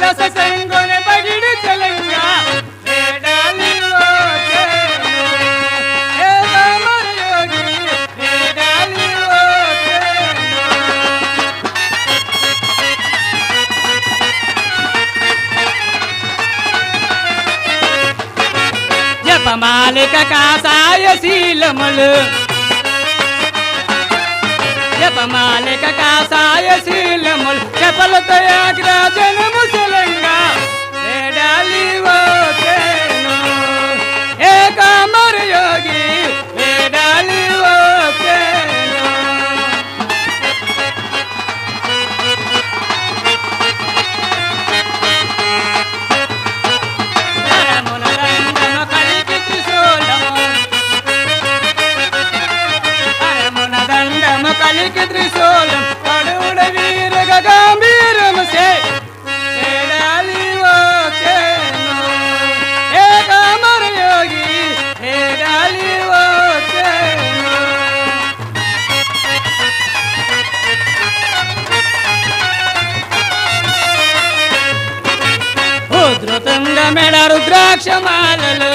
రస సంగుణ పగిడి చలంగా వేడాలిలో చేను ఏ కామర యోగి వేడాలిలో చేను జపమాలిక కాసాయ శీలములు జపమాలిక కాసాయ శీలములు జపలతో యాగ్రాజనము శలంగా వేడాలివో చేను ఏ కామర యోగి వేడాలివో చేను కలికి త్రిశూలం కడుడ వీరగ గంభీరం సే వేడాలివో చేను ఏ కామర యోగి వేడాలివో చేను ఉధృతంగ మెడ రుద్రాక్షమాలలు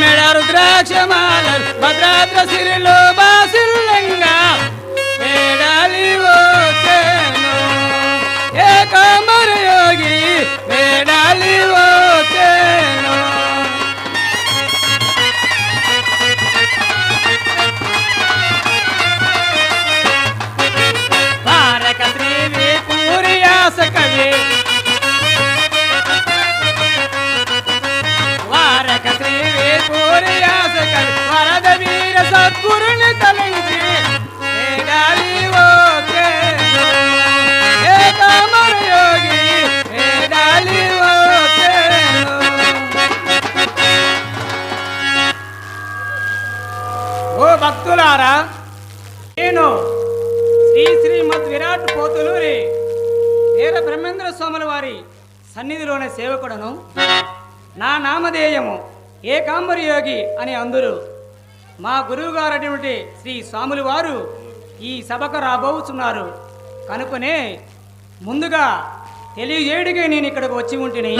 మెడ రుద్రాక్షమాలలు భద్రాద్ర సిరిలో బాసిల్లంగా వేడాలివో చేను ఏ కామర యోగి వేడాలివో చేను భారక శ్రీ పూరియాస కవి వరద వీర సద్గురుని తలంచి వేడాలివో చేను ఏ కామర యోగి వేడాలివో చేను ఓ భక్తులారా నేను శ్రీమద్ విరాట్ పోతులూరి వీర బ్రహ్మేంద్ర స్వాముల వారి సన్నిధిలోనే సేవకుడను. నా నామధేయము ఏకాంబరి యోగి అని అందరూ. మా గురువు గారు అటువంటి శ్రీ స్వాములు వారు ఈ సభకు రాబోతున్నారు కనుకనే ముందుగా తెలియజేయడికే నేను ఇక్కడికి వచ్చి ఉంటిని.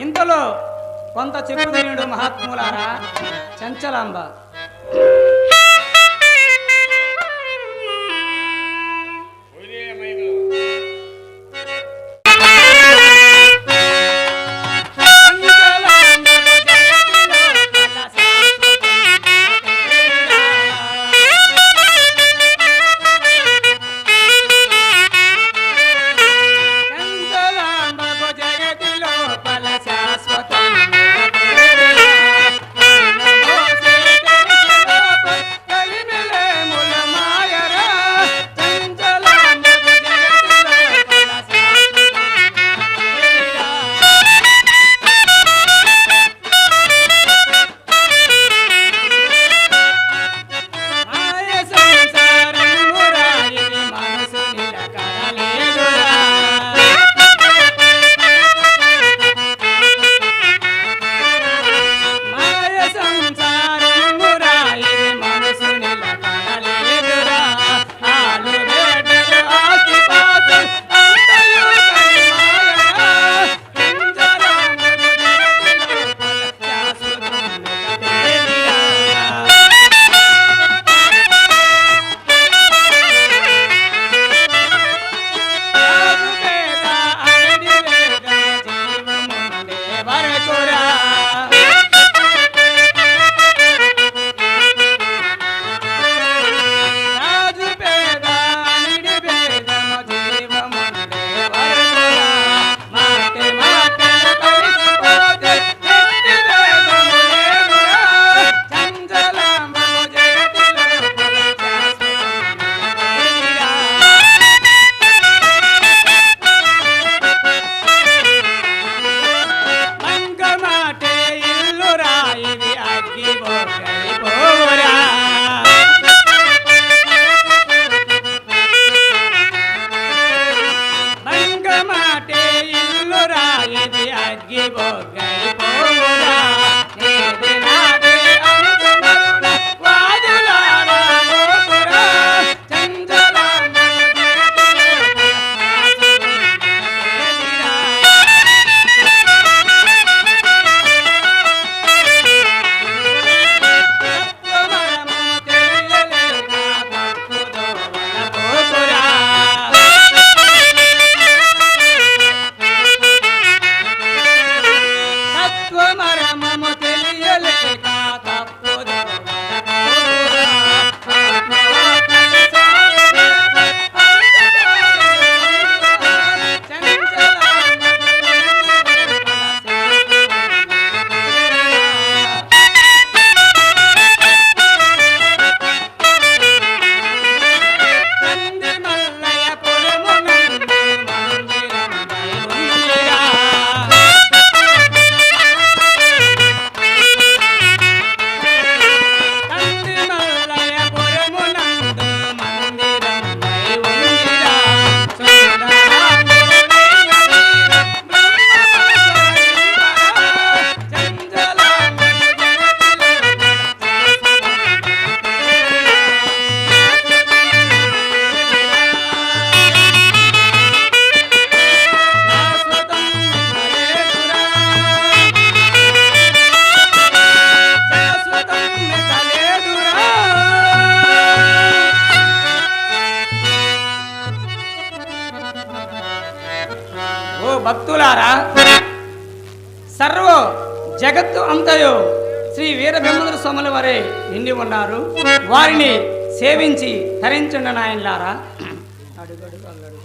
ఇంతలో కొంత చెప్పుదీనుడు మహాత్ములారా చంచలాంబ శాశ్వతం భక్తులారా, సర్వ జగత్తు అంతయు శ్రీ వీరబ్రహ్మేంద్ర స్వాముల వారే నిండి ఉన్నారు. వారిని సేవించి తరించుండ నాయనలారా. అడుగడుగు అల్లడు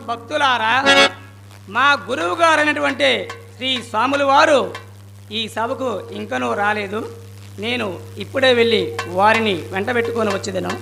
భక్తులారా, మా గురువు గారు అయినటువంటి శ్రీ స్వాముల వారు ఈ సభకు ఇంకనూ రాలేదు. నేను ఇప్పుడే వెళ్ళి వారిని వెంటబెట్టుకొని వచ్చేదను.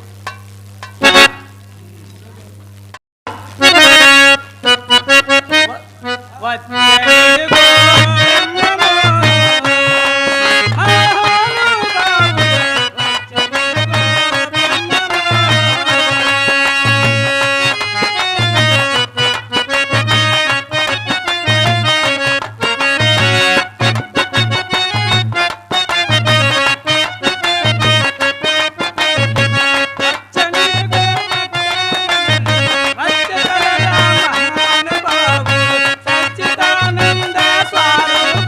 సచ్చిదానంద స్వామి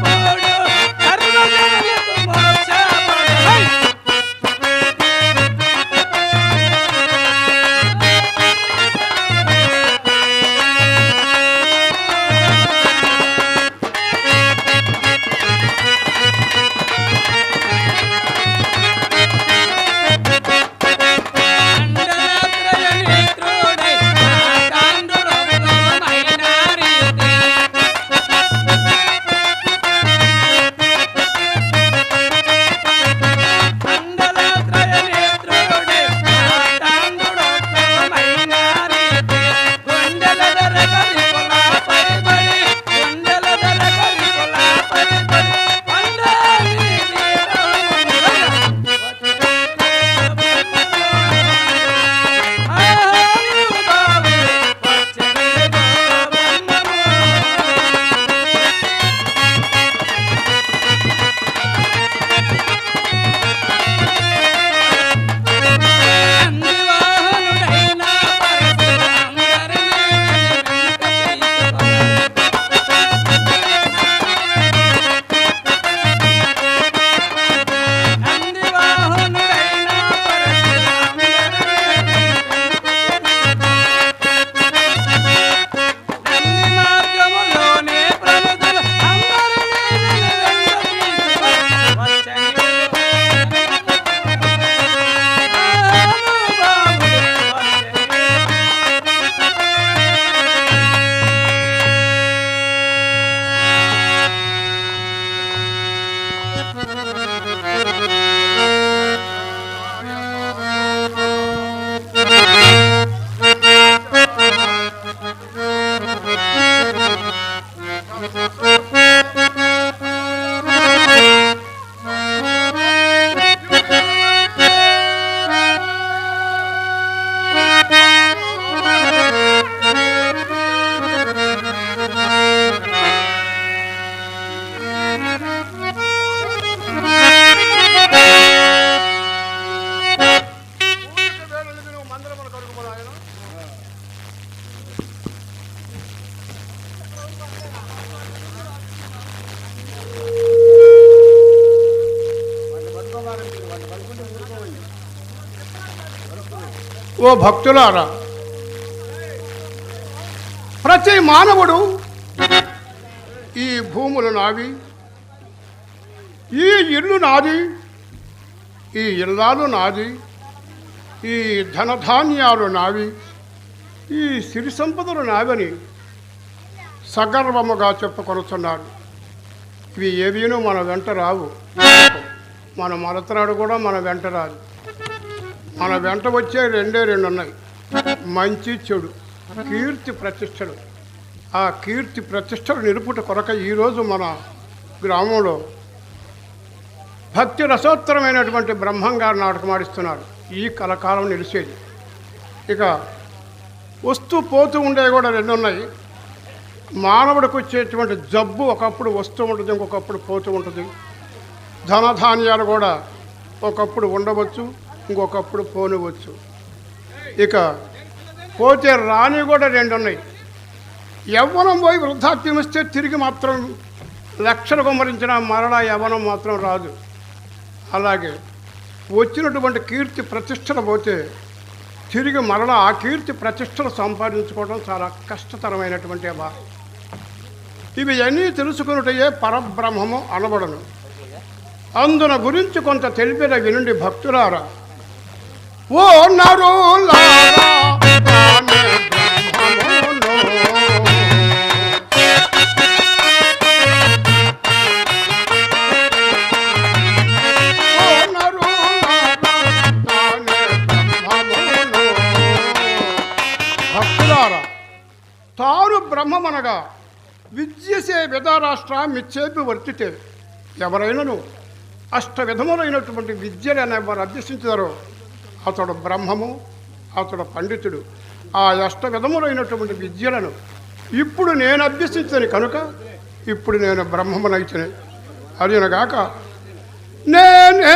ఓ భక్తులారా, ప్రతి మానవుడు ఈ భూములు నావి, ఈ ఇల్లు నాది, ఈ ఇల్లాలు నాది, ఈ ధనధాన్యాలు నావి, ఈ సిరి సంపదలు నావని సగర్వముగా చెప్పుకొనుచున్నాడు. ఇవి ఏవీనూ మన వెంట రావు. మన మరతరాడు కూడా మన వెంట రాదు. మన వెంట వచ్చే రెండు ఉన్నాయి, మంచి చెడు, కీర్తి ప్రతిష్టలు. ఆ కీర్తి ప్రతిష్టలు నిలుపుట కొరక ఈరోజు మన గ్రామంలో భక్తి రసోత్తరమైనటువంటి బ్రహ్మంగారు నాటకం ఆడిస్తున్నారు. ఈ కలకాలం నిలిచేది. ఇక వస్తూ పోతూ ఉండేవి కూడా రెండు ఉన్నాయి. మానవుడికి వచ్చేటువంటి జబ్బు ఒకప్పుడు వస్తూ ఉంటుంది, ఇంకొకప్పుడు పోతూ ఉంటుంది. ధనధాన్యాలు కూడా ఒకప్పుడు ఉండవచ్చు, ఇంకొకప్పుడు పోనివచ్చు. ఇక పోతే రాని కూడా రెండు ఉన్నాయి. యవ్వనం పోయి వృద్ధాప్యం వస్తే తిరిగి మాత్రం లక్షలు కుమ్మరించిన మరలా యవ్వనం మాత్రం రాదు. అలాగే వచ్చినటువంటి కీర్తి ప్రతిష్టలు పోతే తిరిగి మరలా ఆ కీర్తి ప్రతిష్టలు సంపాదించుకోవడం చాలా కష్టతరమైనటువంటి భాగం. ఇవి అన్నీ తెలుసుకున్నటయే పరబ్రహ్మము అనబడను. అందున గురించి కొంత తెలిపిన వినుండి భక్తులారా. ఓ నరులారా తాను బ్రహ్మమనగా విద్యసే విధారాష్ట్ర మిచ్చేపి వర్తితే. ఎవరైనాను అష్టవిధములైనటువంటి విద్యలు అనేవారు అభ్యసించారో అతడు బ్రహ్మము, అతడు పండితుడు. ఆ అష్టవిధములైనటువంటి విద్యలను ఇప్పుడు నేను అభ్యసించని కనుక ఇప్పుడు నేను బ్రహ్మమునైతేనే. అదినగాక నేనే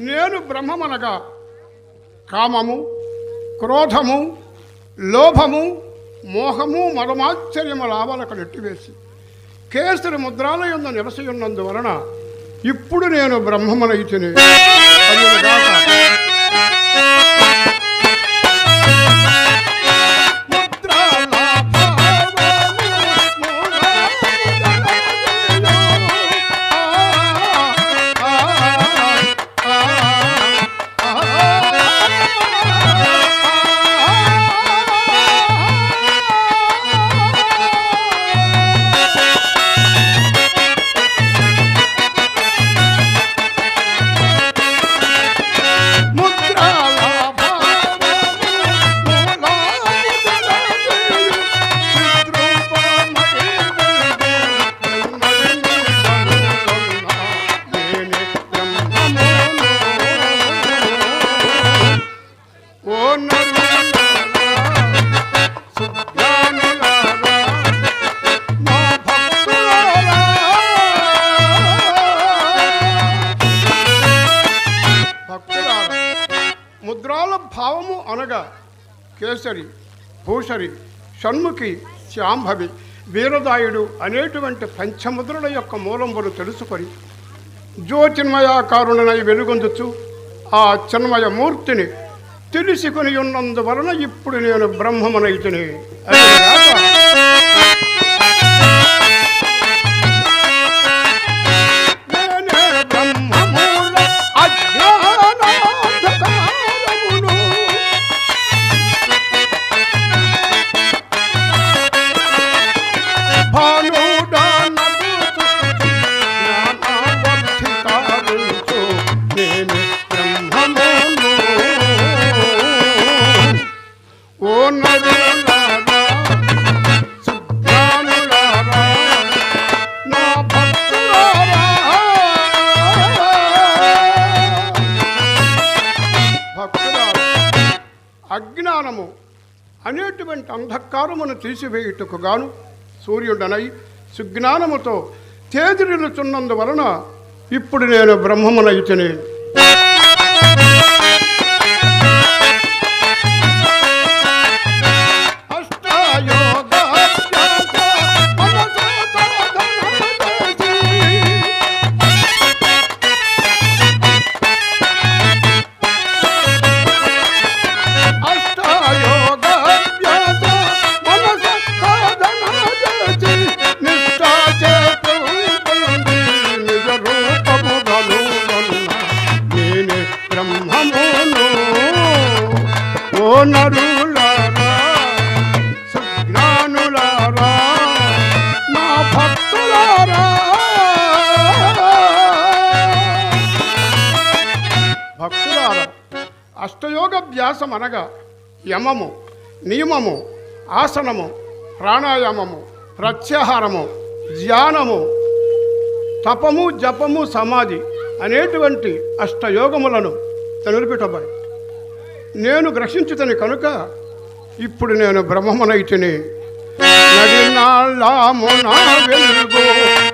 నేను బ్రహ్మమనగా కామము, క్రోధము, లోభము, మోహము, మరమాశ్చర్యము లాభాలకు నెట్టివేసి కేసరి ముద్రాలయందు నివసియున్నందువలన ఇప్పుడు నేను బ్రహ్మమనైతిని. ముద్రాల భావము అనగా కేసరి, భూషరి, షణ్ముఖి, శాంభవి, వీరదాయుడు అనేటువంటి పంచముద్రల యొక్క మూలంబులు తెలుసుకొని జ్యోతిర్మయాకారుణనై వెలుగొందుచు ఆ చిన్మయ మూర్తిని తెలుసుకొని ఉన్నందువలన ఇప్పుడు నేను బ్రహ్మమునైతిని. ఓ నరులారా అజ్ఞానము అనేటువంటి అంధకారమును తీసివేయుటకు గాను సూర్యుడనై సుజ్ఞానముతో తేజరిల్లుచున్నందువలన ఇప్పుడు నేను బ్రహ్మమునైతిని. నరులారా సుజ్ఞానులారా నా భక్తులారా, భక్తులారా, అష్టయోగభ్యాసం అనగా యమము, నియమము, ఆసనము, ప్రాణాయామము, ప్రత్యాహారము, ధ్యానము, తపము, జపము, సమాధి అనేటువంటి అష్టయోగములను తెలుపెట్టబాయి నేను గ్రహించుతని కనుక ఇప్పుడు నేను బ్రహ్మమునైతిని. నడినాళ్ళము నా వెలుగు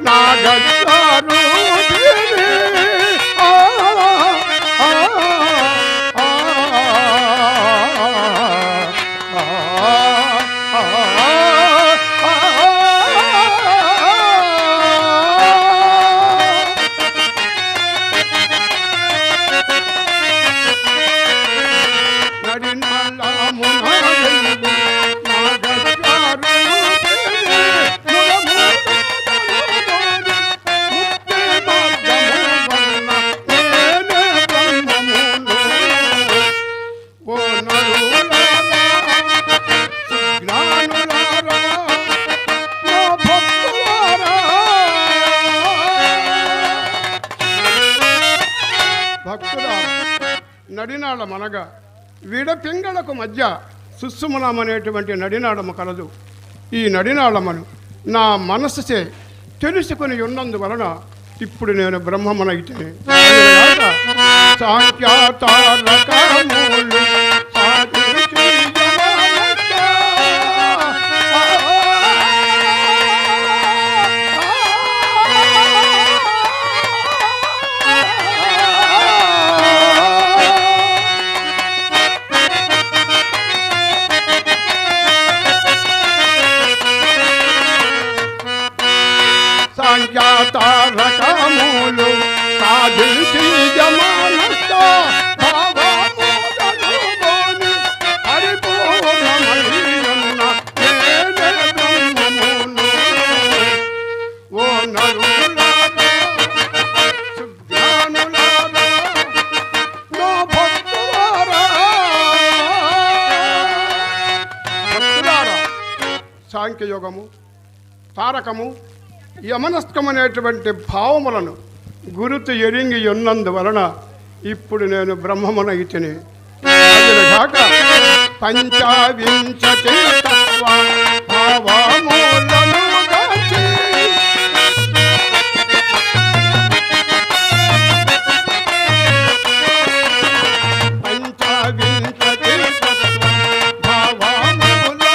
నా గచ్చారు నడినాళమనగా విడపింగళకు మధ్య సుస్సుమనమనేటువంటి నడినాళము కలదు. ఈ నడినాళమును నా మనస్సుచే తెలుసుకుని ఉన్నందువలన ఇప్పుడు నేను బ్రహ్మమునైతే. సాంఖ్యాతారకములు సాధించి తారకములు సాధించి జమానస్తో భావముదనుబోని పరిపూర్ణమయ్యున్న నేనే బ్రహ్మమును. ఓ నరులారా సుజ్ఞానులారా నా భక్తులారా, భక్తులారా, సాంఖ్యయోగము, తారకము, యమనస్కమనేటువంటి భావములను గురుతు ఎరింగి ఉన్నందువలన ఇప్పుడు నేను బ్రహ్మమునైతిని. అదిగాక పంచవింశతి తత్వ భావములను గాచి పంచవింశతి తత్వ భావములను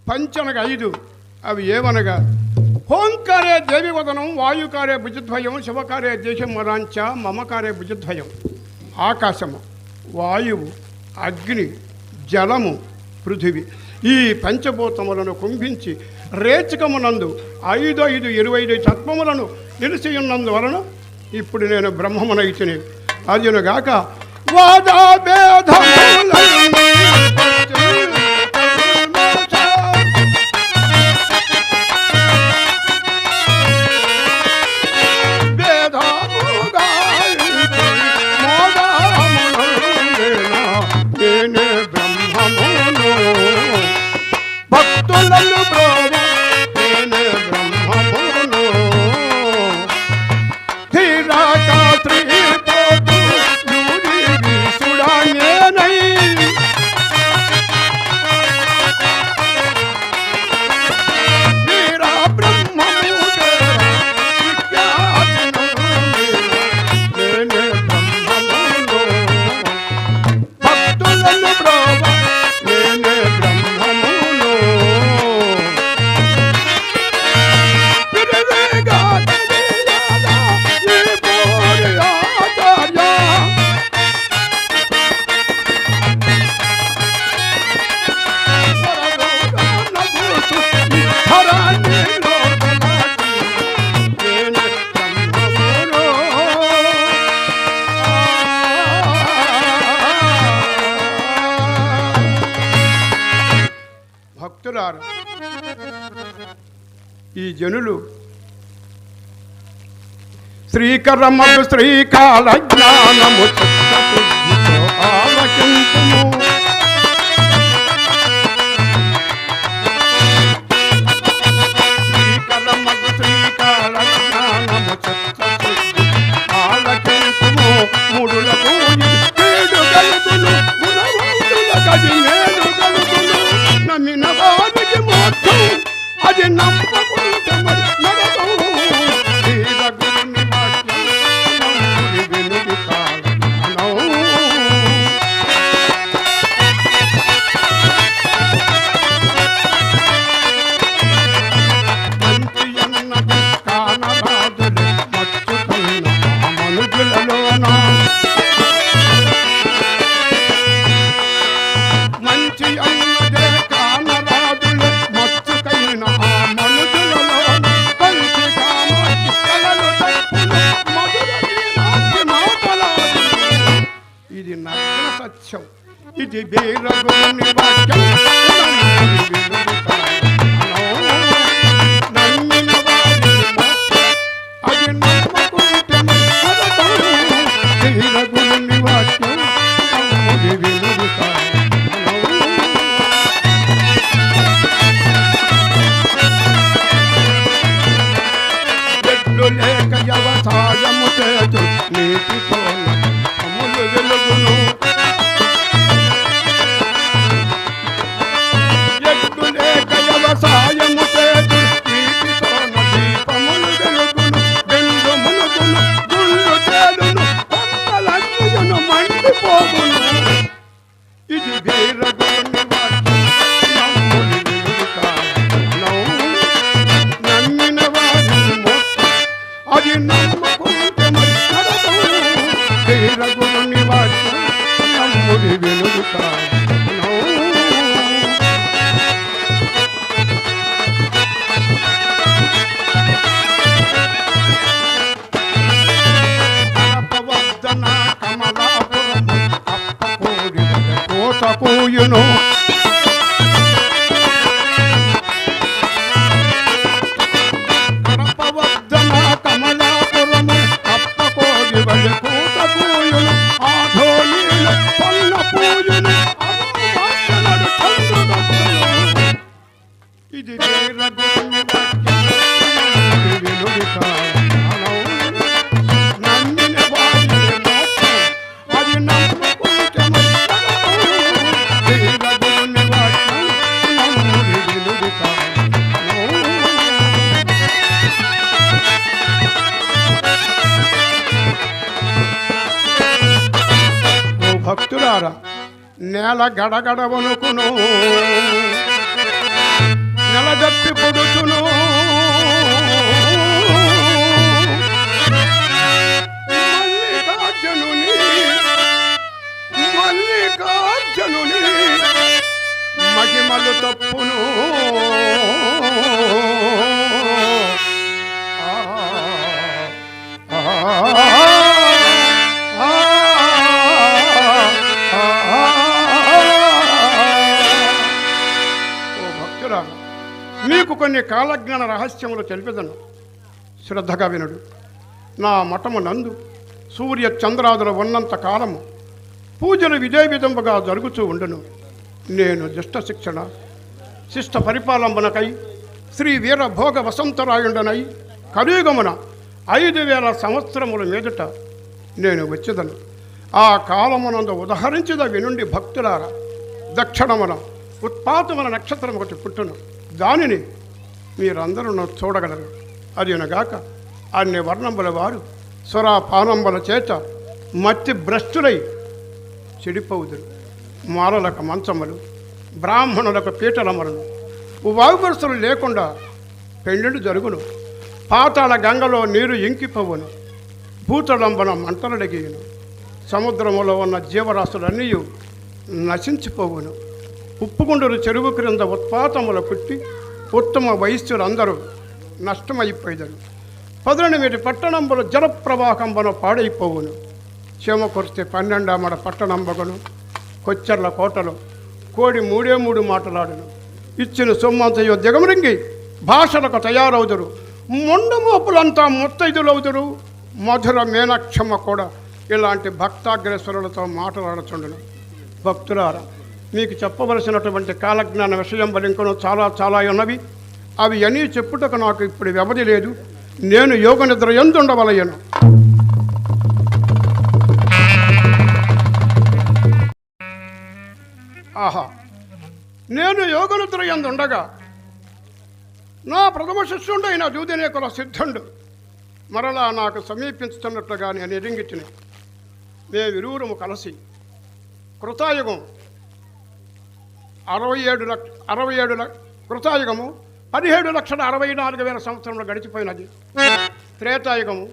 పంచనగా 5 అవి ఏవనగా హోంకారే దేవి వదనం, వాయుకారే భుజద్వయం, శివకారే దేశం మరాంచ, మమకారే భుజద్వయం. ఆకాశము, వాయువు, అగ్ని, జలము, పృథివి ఈ పంచభూతములను కుంభించి రేచకమునందు 5 5 25 తత్వములను నిలిచియున్నందువలన ఇప్పుడు నేను బ్రహ్మమునైతిని. అదినుగాక వాదాభేదములను వేదా భక్తులారు, ఈ జనులు శ్రీకరమగు శ్రీకాల జ్ఞానము చిత్తశుద్ధితో ఆలకింపుము. శ్రీకరమగు శ్రీకాల జ్ఞానము చిత్తశుద్ధి ఆలకింపుము. ముడులకు కేడు గలుగును, గుణవంతుల గది మేలు గలుగును. నమ్మిన వారికి మోక్షం, అది నమ్మకుంటే మరి నరకం. శ్రీరఘుని వాక్యం నమ్ముడి వినుడి కాలం. మంచి అన్నది కానరాదులు మచ్చుకున్న ఆ మనుషులలోన. మంచి అన్నదే కానరాదులు మచ్చుకైన ఆ మనుషులలోన. కంచి కామాక్షి కలలు తప్పులు మధుర మీనాక్షి మాటలాడు. ఇది నగ్న సత్యం, ఇది వీరగుని వాక్యం నమ్ముడి వినుడి కాలం. నమ్మిన వారి మోక్షం, అది నమ్మకుంటే మరి నరకం. వీరగుని వాక్యం నమ్ముడి వినుడి కాలం. ఎడ్లు లేక వ్యవసాయము చేతు నీటితో అమ్ములు వెలుగును. ఎడ్లు లేక వ్యవసాయము చేతు నీటితో దీపములు వెలుగును. బెండు మునుగును, గుళ్ళు తేలును, కొమ్మలన్నీయును మండిపోగును. ఇది వీరగుని వాక్యం నమ్ముడి వినుడి కాలం. నమ్మిన వారి మోక్షం, అది నమ్మకుంటే మరి నరకం. వీరగుని వాక్యం నమ్ముడి వినుడి కాలం. అరపవద్దన కమలాపురము అప్పకోడి కోసకూయును. కడపవద్దన కమలాపురము అప్పకోడి కోసకూయును. ఆధోళీల పొల్ల పూయును, అమ్మవార్చనడు చంద్రుడొక్కను. ఇది వీరగుని వాక్యం నమ్ముడి వినుడి కాలం. నమ్మిన వారి మోక్షం, అది నమ్మకుంటే మరి నరకం. వీరగుని వాక్యం నమ్ముడి వినుడి కాలం. ఓ భక్తులారా, నేల గడగడ వణుకును, నెల జప్పి పొడుచును. మల్లికార్జునుని మహిమలు తప్పును. ఆ, ఆ, ఆ, ఓ భక్తురా, మీకు కొన్ని కాలజ్ఞాన రహస్యములు తెలిపెదను, శ్రద్ధగా వినుడు. నా మఠము నందు సూర్య చంద్రాదులు ఉన్నంత కాలము పూజలు విజయ విధముగా జరుగుతూ ఉండును. నేను దుష్ట శిక్షణ శిష్ట పరిపాలనకై శ్రీ వీరభోగ వసంతరాయుండనై కలియుగమున 5000 సంవత్సరముల మీదట నేను వచ్చేదను. ఆ కాలమునందు ఉదహరించద వినుండి భక్తులారా. దక్షిణమున ఉత్పాతమున నక్షత్రం ఒకటి పుట్టును, దానిని మీరందరూ చూడగలరు. అదినగాక అన్ని వర్ణముల వారు సురాపానంబుల చేత మట్టి భ్రష్టులై చెడిపోవుదురు. మాలలకు మంచములు, బ్రాహ్మణులకు పీటలమరును, వాయువరుసలు లేకుండా పెళ్ళిళ్ళు జరుగును. పాతాళ గంగలో నీరు ఇంకిపోవును, భూతలంబన మంటలడిగిను. సముద్రములో ఉన్న జీవరాశులన్నీ నశించిపోవును. ఉప్పుగుండులు చెరువు క్రింద ఉత్పాతముల పుట్టి ఉత్తమ వైశ్యులందరూ నష్టమైపోయిదరు. 18 పట్టణంబుల జలప్రవాహంబను పాడైపోవును. చీమ కొరిస్తే 12 ఆమడ పట్టణంబగును. కొచ్చెర్ల కోటలో కోడి 3 మాటలాడును. ఇచ్చిన సొమ్మంతయో దిగమరింగి భాషలకు తయారవుదురు. మొండమోపులంతా ముత్తైదులవుదురు. మధుర మీనాక్షమ్మ కూడా ఇలాంటి భక్తాగ్రేశ్వరులతో మాట్లాడుచుండను. భక్తులారా, మీకు చెప్పవలసినటువంటి కాలజ్ఞాన విషయం ఇంకనూ చాలా చాలా ఉన్నవి. అవి అన్నీ చెప్పుటకు నాకు ఇప్పుడు వ్యవధి లేదు. నేను యోగ నిద్ర ఎందుండవలయను. ఆహా, నేను యోగ నిద్ర ఎందుండగా నా ప్రథమ శిష్యుడైన దూదినేకుల సిద్ధుండు మరలా నాకు సమీపించుతున్నట్లుగా నేను ఎరింగిటిని. మేమిరువురము కలిసి కృతాయుగం 67 కృతాయుగము 17,64,000 సంవత్సరంలో గడిచిపోయినది. త్రేతాయుగము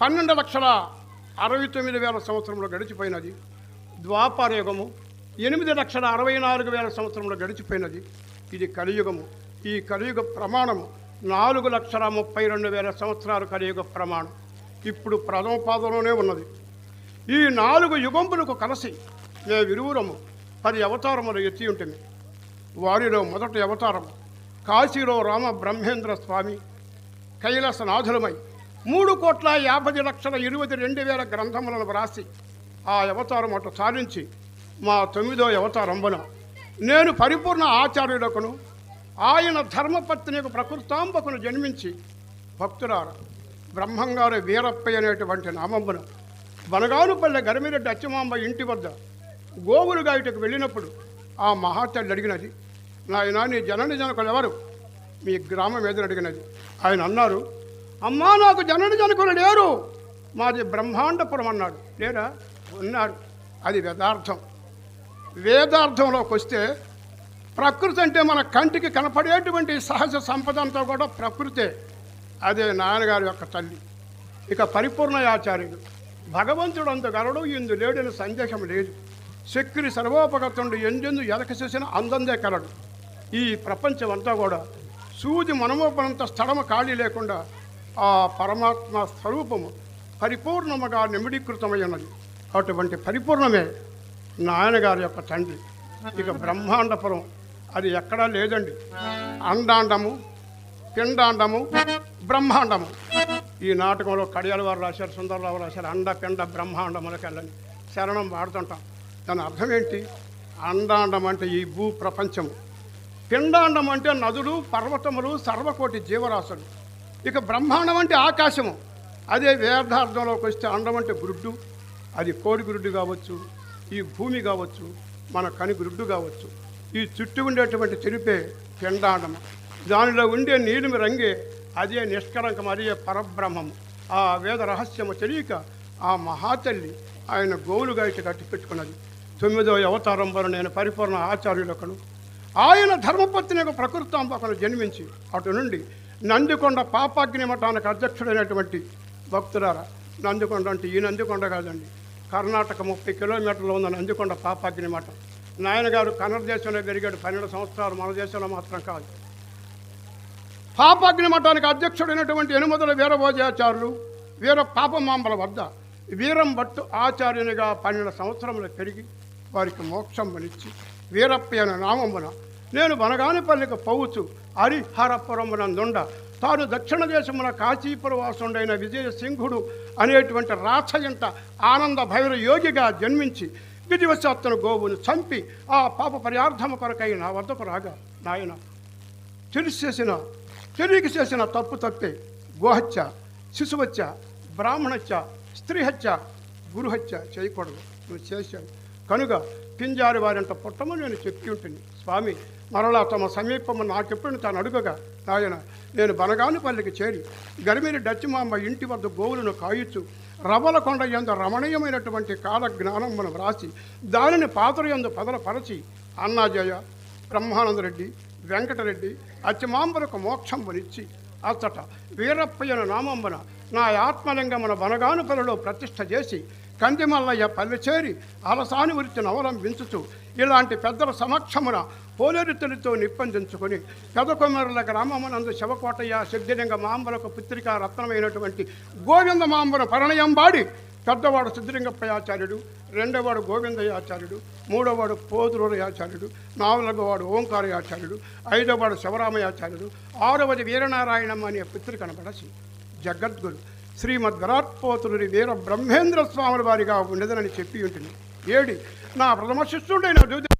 12,69,000 సంవత్సరంలో గడిచిపోయినది. ద్వాపరయుగము 8,64,000 సంవత్సరంలో గడిచిపోయినది. ఇది కలియుగము. ఈ కలియుగ ప్రమాణము 4,32,000 సంవత్సరాలు కలియుగ ప్రమాణం ఇప్పుడు ప్రథమ పాదంలోనే ఉన్నది. ఈ 4 యుగంబులకు కలిసి మేమిరువురము 10 అవతారములు ఎత్తి ఉంటుంది. వారిలో మొదటి అవతారం కాశీలో రామ బ్రహ్మేంద్ర స్వామి కైలాసనాథులమై 3,50,20,000 గ్రంథములను వ్రాసి ఆ అవతారం అటు సాధించి మా 9వ అవతారంబున నేను పరిపూర్ణ ఆచార్యులకును ఆయన ధర్మపత్నికి ప్రకృతాంబకును జన్మించి భక్తులార బ్రహ్మంగారు వీరప్పయ్య అనేటువంటి నామంబున బనగానుపల్లె గరిమిరెడ్డి అచ్చమాంబ ఇంటి వద్ద గోవులుగా ఇటుకు వెళ్ళినప్పుడు ఆ మహాతల్లి అడిగినది, నాయన నీ జనని జనకులు ఎవరు? మీ గ్రామం ఏదని అడిగినది. ఆయన అన్నారు, అమ్మా నాకు జనని జనకులు లేరు, మాది బ్రహ్మాండపురం అన్నాడు. లేరా? ఉన్నారు. అది వేదార్థం. వేదార్థంలోకి వస్తే ప్రకృతి అంటే మన కంటికి కనపడేటువంటి సహజ సంపద అంతా కూడా ప్రకృతే. అదే నాయనగారి యొక్క తల్లి. ఇక పరిపూర్ణ ఆచార్యుడు భగవంతుడు అంత గలడు ఇందు లేడని సందేహం లేదు. శక్తి సర్వోపగతుండు ఎందెందు ఎదక చేసిన అందందే కలడు. ఈ ప్రపంచం అంతా కూడా సూది మనమోపనంత స్థలము ఖాళీ లేకుండా ఆ పరమాత్మ స్వరూపము పరిపూర్ణముగా నిమిడీకృతమై ఉన్నది. అటువంటి పరిపూర్ణమే నాయనగారి యొక్క తండ్రి. ఇక బ్రహ్మాండపురం అది ఎక్కడా లేదండి. అండాండము, పిండాండము, బ్రహ్మాండము. ఈ నాటకంలో కడియాల వారు రాశారు, సుందరరావు రాశారు. అండ పిండ బ్రహ్మాండములకు వెళ్ళని శరణం వాడుతుంటాం. దాని అర్థం ఏంటి? అండాండం అంటే ఈ భూ ప్రపంచము, పిండాండం అంటే నదులు, పర్వతములు, సర్వకోటి జీవరాశులు. ఇక బ్రహ్మాండం అంటే ఆకాశము. అదే వేదార్థంలోకి వస్తే అండం అంటే గురుడ్డు. అది కోడి గురుడ్డు కావచ్చు, ఈ భూమి కావచ్చు, మన కని గురుడ్డు కావచ్చు. ఈ చుట్టూ ఉండేటువంటి తెలుపే పిండాండము. దానిలో ఉండే నీలిమి రంగే అదే నిష్కలంకం, అదే పరబ్రహ్మము. ఆ వేద రహస్యము తెలియక ఆ మహాతల్లి ఆయన గోవులుగా ఇటు కట్టి పెట్టుకున్నది. 9వ అవతారం వరకు నేను పరిపూర్ణ ఆచార్యులకును ఆయన ధర్మపత్నికి ప్రకృతాంబకును జన్మించి అటు నుండి నందికొండ పాపాగ్ని మఠానికి అధ్యక్షుడైనటువంటి భక్తులారా, నందికొండ అంటే ఈ నందికొండ కాదండి, కర్ణాటక 30 కిలోమీటర్లో ఉన్న నందికొండ పాపాగ్ని మఠం. నాయనగారు కన్నడ దేశంలో పెరిగాడు 12 సంవత్సరాలు, మన దేశంలో మాత్రం కాదు. పాపాగ్ని మఠానికి అధ్యక్షుడైనటువంటి ఎనుమదుల వీరభోజాచార్యులు వీర పాపమాంబల వద్ద వీరం భట్టు ఆచార్యునిగా 12 సంవత్సరములు పెరిగి వారికి మోక్షం వనిచ్చి వీరప్ప అనే నామమున నేను బనగానిపల్లికి పోవచ్చు హరిహరపురమునందుండ తాను దక్షిణ దేశమున కాశీపుర వాసుడైన విజయసింహుడు అనేటువంటి రాచయంట ఆనంద భైర యోగిగా జన్మించి విధివశాత్తును గోవును చంపి ఆ పాప పరిహార్థము కొరకై నా వద్దకు రాగా, నాయన తెలియక చేసిన తప్పే గోహత్య, శిశువత్య, బ్రాహ్మణత్య, స్త్రీహత్య, గురుహత్య చేయకూడదు. నువ్వు చేశావు కనుక పింజారి వారింట పుట్టమని నేను చెప్పి ఉంటుంది. స్వామి మరలా తమ సమీపము నాకెప్పుడు తాను అడుగగా, ఆయన నేను బనగానిపల్లికి చేరి గరిమిరి డచ్చిమాంబ ఇంటి వద్ద గోవులను కాయొచ్చు రవ్వలకొండ యందు రమణీయమైనటువంటి కాల జ్ఞానం మనం వ్రాసి దానిని పాత్ర యందు పదలపరచి అన్నాజయ, బ్రహ్మానందరెడ్డి, వెంకటరెడ్డి అచ్చమాంబలకు మోక్షం వనిచ్చి అచ్చట వీరప్పయ్యన నామంబన నా ఆత్మలింగమున బనగానుపల్లిలో ప్రతిష్ఠ చేసి కందిమల్లయ్య పల్లె చేరి అలసాని వృత్తిని అవలంబించుతూ ఇలాంటి పెద్దల సమక్షమున పోలేరుతులతో నిప్పందించుకొని పెదకొమ్మరుల గ్రామమునందు శివకోటయ్య సిద్ధిలింగ మాంబలకు పుత్రికా రత్నమైనటువంటి గోవింద మాంబను పరిణయం వాడి పెద్దవాడు సిద్ధలింగప్పయాచార్యుడు, రెండవవాడు గోవిందయాచార్యుడు, మూడవవాడు పోతురయాచార్యుడు, నాలుగవవాడు ఓంకారయాచార్యుడు, ఐదవవాడు శివరామయాచార్యుడు, ఆరవది వీరనారాయణమ్మ అనే పుత్రి కనబడసి జగద్గురు శ్రీమద్ విరాట్పోతుడి వీర బ్రహ్మేంద్ర స్వాముల వారిగా ఉండదనని చెప్పి ఉంటుంది. ఏడి నా ప్రథమ శిష్యుడైన